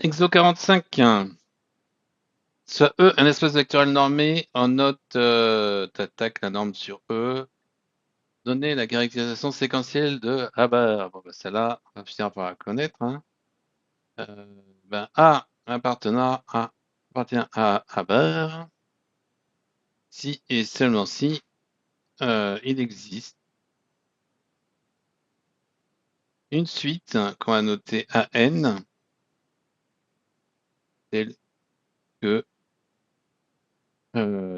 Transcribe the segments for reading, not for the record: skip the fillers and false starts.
Exo 45, soit E un espace vectoriel normé, en note, t'attaques la norme sur E, donner la caractérisation séquentielle de A bar. Bon, bah, celle-là, on va finir par la connaître, hein. A appartient à A bar, si et seulement si il existe une suite qu'on va noter AN, telle que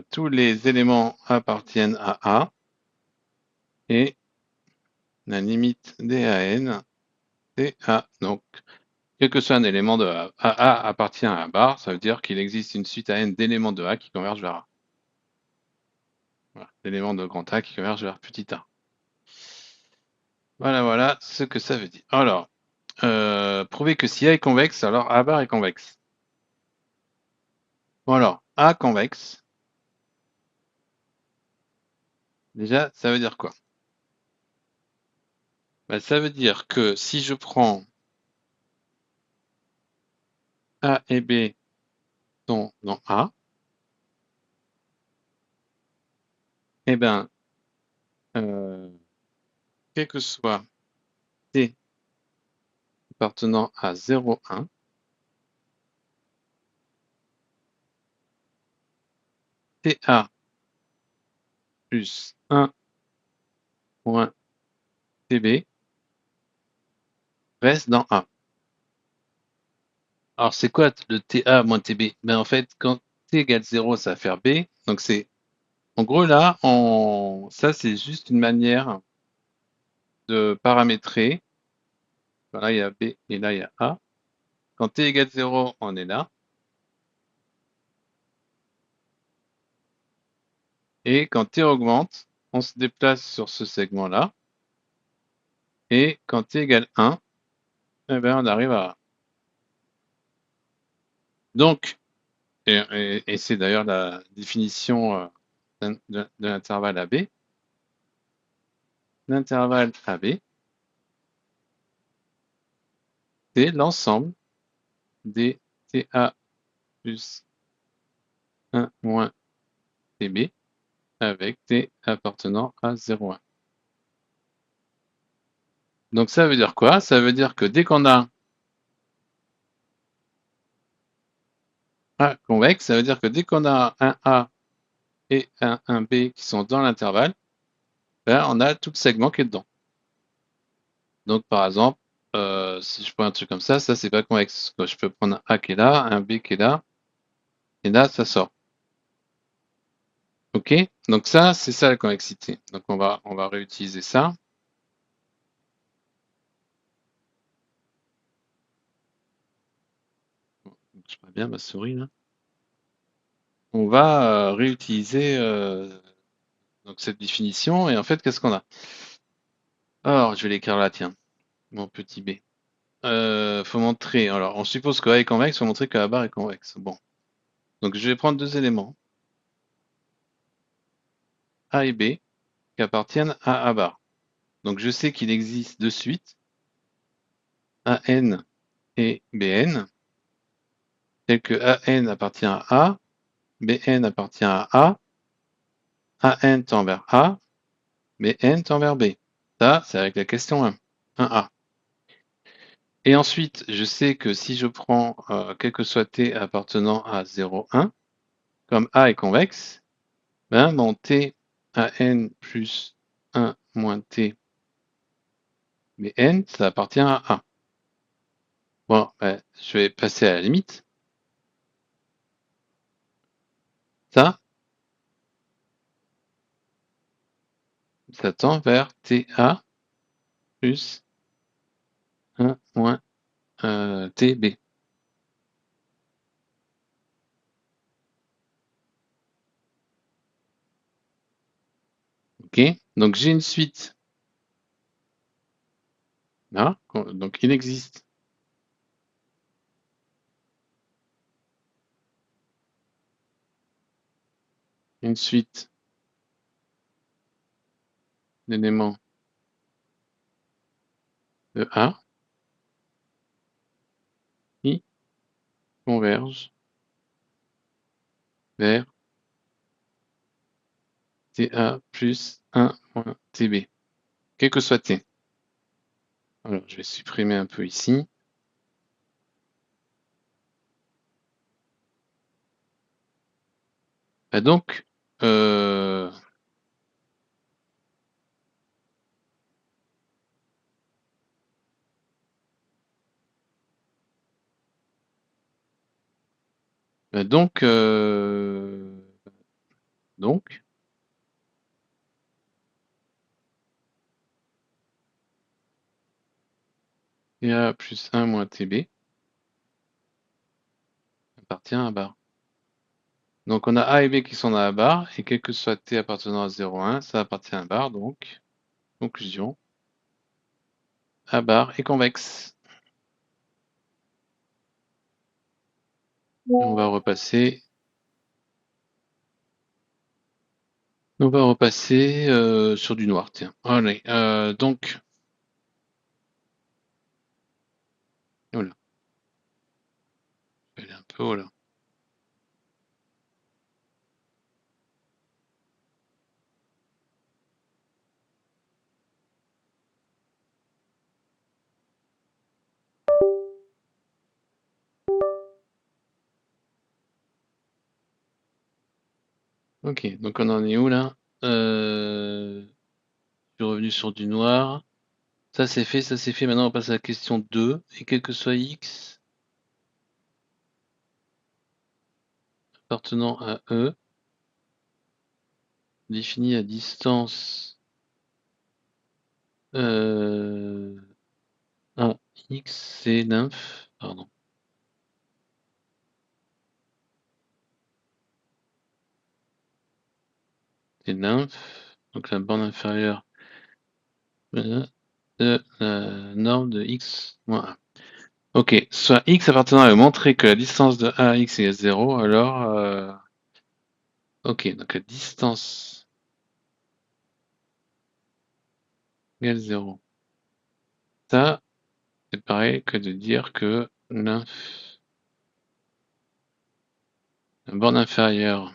tous les éléments appartiennent à A, et la limite des AN, c'est A. Donc, quel que soit un élément de A appartient à A bar, ça veut dire qu'il existe une suite AN d'éléments de A qui convergent vers A. Voilà, d'éléments de grand A qui convergent vers petit a. Voilà ce que ça veut dire. Alors, prouver que si A est convexe, alors A bar est convexe. Bon alors, A convexe, déjà, ça veut dire quoi? Ben, ça veut dire que si je prends A et B sont dans A, eh ben, quel que soit T appartenant à 0, 1, TA plus 1 moins TB reste dans A. Alors, c'est quoi le TA moins TB? Ben, en fait, quand T égale 0, ça va faire B. Donc, c'est, en gros, là, ça, c'est juste une manière de paramétrer. Là, il y a B et là, il y a A. Quand T égale 0, on est là. Et quand T augmente, on se déplace sur ce segment-là. Et quand T égale 1, eh ben, on arrive à A. Donc, et c'est d'ailleurs la définition de l'intervalle AB. L'intervalle AB, c'est l'ensemble des TA plus 1 moins TB avec T appartenant à 0,1. Donc ça veut dire quoi? Ça veut dire que dès qu'on a A convexe, ça veut dire que dès qu'on a un A et un B qui sont dans l'intervalle, ben, on a tout le segment qui est dedans. Donc par exemple, si je prends un truc comme ça c'est pas convexe. Je peux prendre un A qui est là, un B qui est là, et là ça sort. Ok? Donc ça, c'est ça la convexité. Donc on va réutiliser ça. Je vois bien ma souris là. On va réutiliser donc cette définition et en fait qu'est-ce qu'on a? Alors je vais l'écrire là, tiens, mon petit B. Faut montrer. Alors on suppose que A est convexe, faut montrer que A bar est convexe. Bon. Donc je vais prendre deux éléments, A et B, qui appartiennent à A bar. Donc je sais qu'il existe deux suites, AN et BN, telles que AN appartient à A, BN appartient à A, AN tend vers A, BN tend vers B. Ça, c'est avec la question 1, 1A. Et ensuite, je sais que si je prends quel que soit T appartenant à 0, 1, comme A est convexe, ben mon T AN plus 1 moins T BN, ça appartient à A. Bon, ben, je vais passer à la limite. Ça tend vers TA plus 1 moins TB. Ok, donc j'ai une suite là, donc il existe une suite d'éléments de A, I, converge vers TA plus 1 moins TB, quel que soit T. Alors, je vais supprimer un peu ici. Et donc, donc, TA plus 1 moins TB appartient à barre. Donc on a A et B qui sont dans la barre, et quel que soit T appartenant à 0,1, ça appartient à barre, donc, conclusion, A barre est convexe. Et on va repasser sur du noir, tiens. Allez, donc, voilà, je vais aller un peu haut là. Ok, donc on en est où là? Je suis revenu sur du noir. Ça c'est fait, ça c'est fait. Maintenant on passe à la question 2. Et quel que soit x appartenant à E, définit à distance x c'est nymphe, pardon. C'est nymphe, donc la borne inférieure de la norme de x moins 1. Ok, soit x appartenant à montrer que la distance de A à x égale 0, alors ok, donc la distance égale 0. Ça, c'est pareil que de dire que la borne inférieure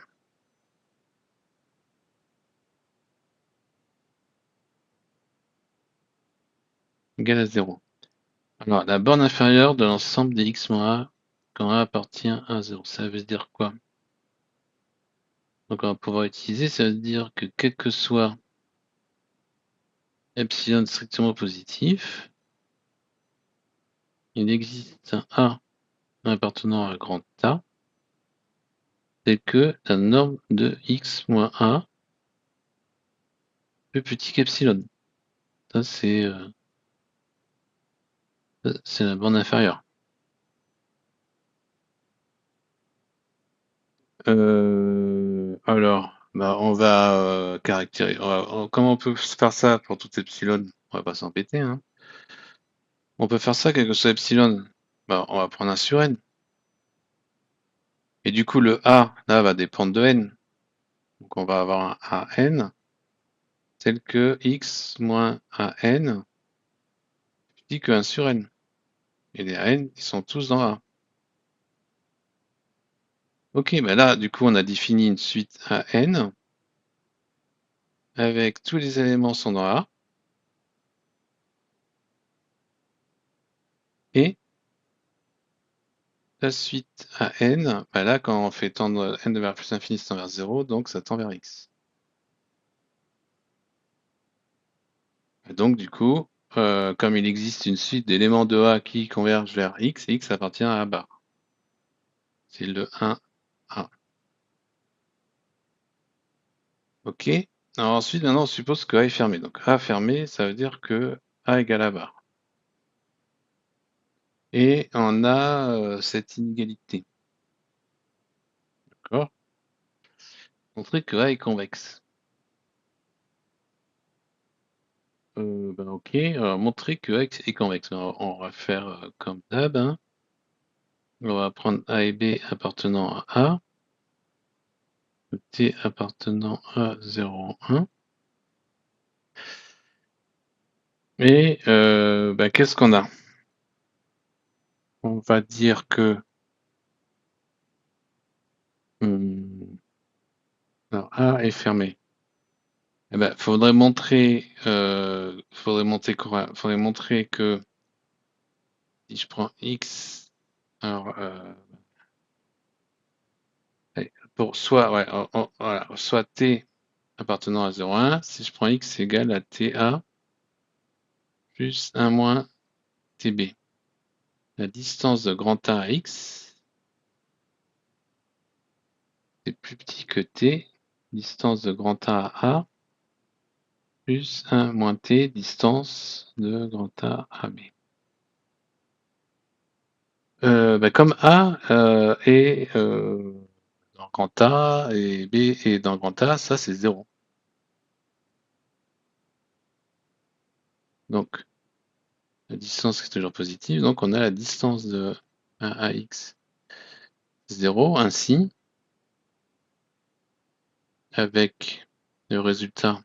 égale à 0. Alors, la borne inférieure de l'ensemble des x moins A quand A appartient à 0, ça veut dire quoi? Donc on va pouvoir utiliser, ça veut dire que quel que soit epsilon strictement positif, il existe un A appartenant à grand A, c'est que la norme de x moins A plus petit qu'epsilon. Ça, c'est la borne inférieure. Alors, bah, on va caractériser. Comment on peut faire ça pour tout epsilon? On va pas s'embêter, hein. On peut faire ça, quel que soit epsilon. Bah, on va prendre un sur n. Et du coup, le A, là, va dépendre de n. Donc, on va avoir un AN tel que x moins AN plus petit que 1 sur n. Et les AN, ils sont tous dans A. Ok, bah là, du coup, on a défini une suite AN avec tous les éléments sont dans A. Et la suite AN, bah là, quand on fait tendre n vers plus l'infini, ça tend vers 0, donc ça tend vers x. Et donc, du coup, comme il existe une suite d'éléments de A qui convergent vers x, et x appartient à A bar. C'est le 1A. Ok. Alors ensuite, maintenant, on suppose que A est fermé. Donc A fermé, ça veut dire que A égale A bar. Et on a cette inégalité. D'accord? Montrer que A est convexe. Ben ok, alors montrer que A est convexe. Alors, on va faire comme d'hab, hein. On va prendre A et B appartenant à A, T appartenant à 0, 1. Et ben, qu'est-ce qu'on a? On va dire que Alors, A est fermé. Eh ben, faudrait montrer que si je prends X, alors, pour soit, ouais, voilà, soit T appartenant à 0,1, si je prends X égale à TA plus 1 moins TB. La distance de grand A à X est plus petit que T, distance de grand A à A, plus 1 moins T, distance de grand A à B. Bah, comme A est dans grand A et B est dans grand A, ça c'est 0. Donc la distance est toujours positive, donc on a la distance de 1 à X 0, ainsi avec le résultat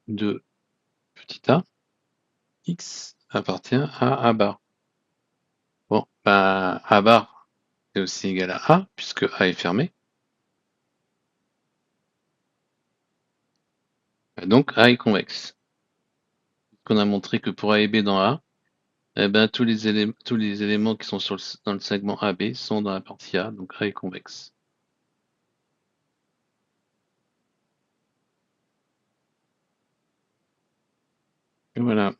de petit a, X appartient à A bar. Bon, bah, A bar est aussi égal à A, puisque A est fermé. Donc A est convexe. On a montré que pour A et B dans A, eh ben, tous les éléments qui sont dans le segment AB sont dans la partie A, donc A est convexe. Et voilà.